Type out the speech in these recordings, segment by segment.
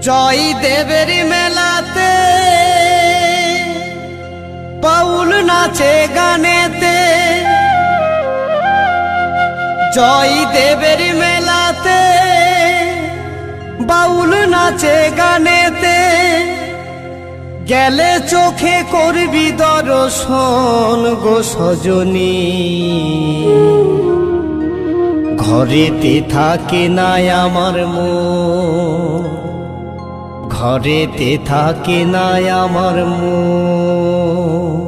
জয় দেবের মেলাতে বাউল নাচে গানেতে, জয় দেবের মেলাতে বাউল নাচে গানেতে, গেলে চোখে করবি দর্শন গো সজনী। ঘরেতে থাকে নাই আমার মন, ঘরেতে থাকে নাই আমার মন।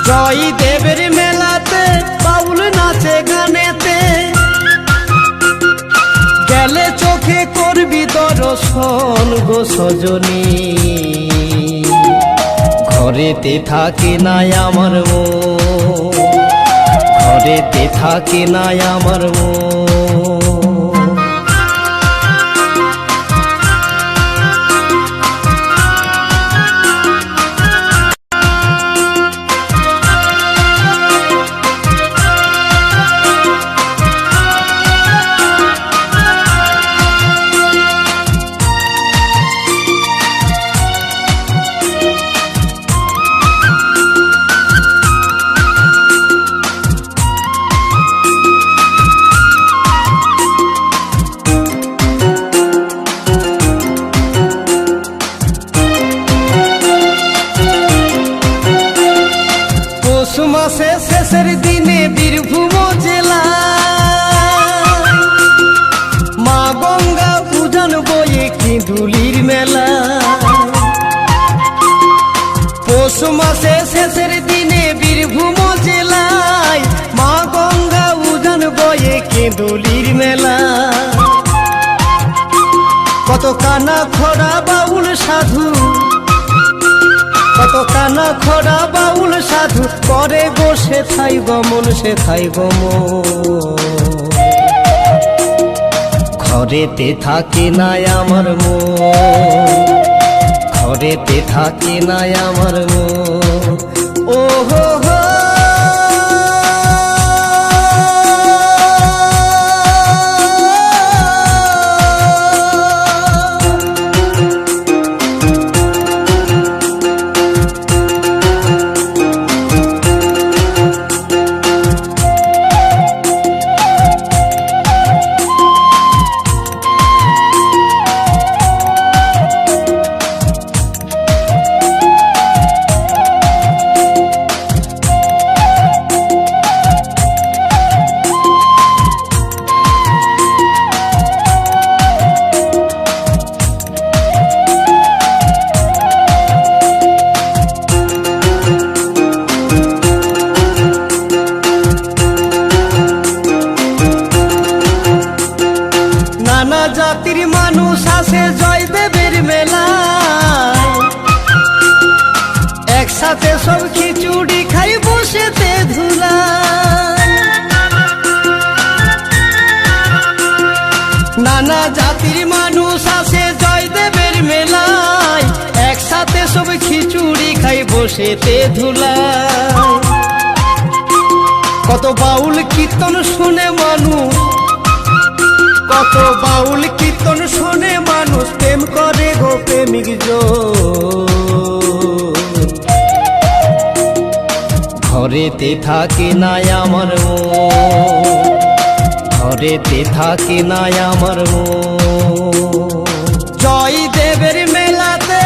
জয় দেবের মেলাতে বাউল নাচে গানেতে, গেলে চোখে করবি দর্শন গো সজনী। ঘরেতে থাকে নাই আমার মন, ঘরেতে থাকে নাই আমার মন। মাসে শেষের দিনে বীরভূম জেলা মা গঙ্গা উজান বয়ে কিঁদুলির মেলা। পৌষ মাসে শেষের দিনে বীরভূম জেলায় মা গঙ্গা উজান বয়ে কিঁদুলির মেলা। কত কানা খোড়া বাউল সাধু, কত কানা খোড়া বাউল সাধু করে বসে থাই গমন সে থাই গমন। ঘরেতে থাকে নাই আমার মন, ঘরেতে থাকে নাই আমার মন। ও হো হো নানা জাতির মানুষ আসে জয় দেবের মেলায়, একসাথে সব খিচুড়ি খাই বসেতে ধুলায়। নানা জাতির মানুষ আসে জয় দেবের মেলায়, একসাথে সব খিচুড়ি খাই বসেতে ধুলায়। কত বাউল কীর্তন শুনে মানুষ, কত বাউল কীর্তন শুনে মানুষ প্রেম করে গো প্রেমিক জন। ঘরেতে থাকে নাই আমার মন, ঘরেতে থাকে নাই আমার মন। জয় দেবের মেলাতে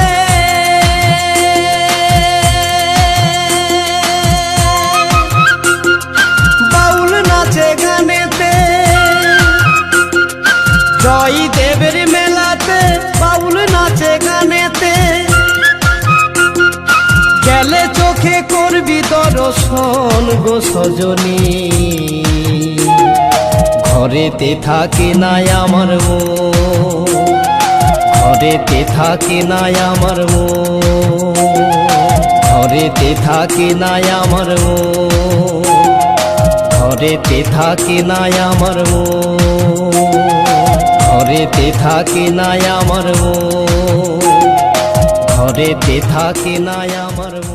দর্শন গো সজনী, ঘরেতে থাকে নাই আমার মন, ঘরেতে থাকে নাই আমার মন, ঘরেতে থাকে নাই আমার মন, ঘরেতে থাকে নাই আমার মন, ঘরেতে থাকে নাই আমার মন, ঘরেতে থাকে নাই আমার মন।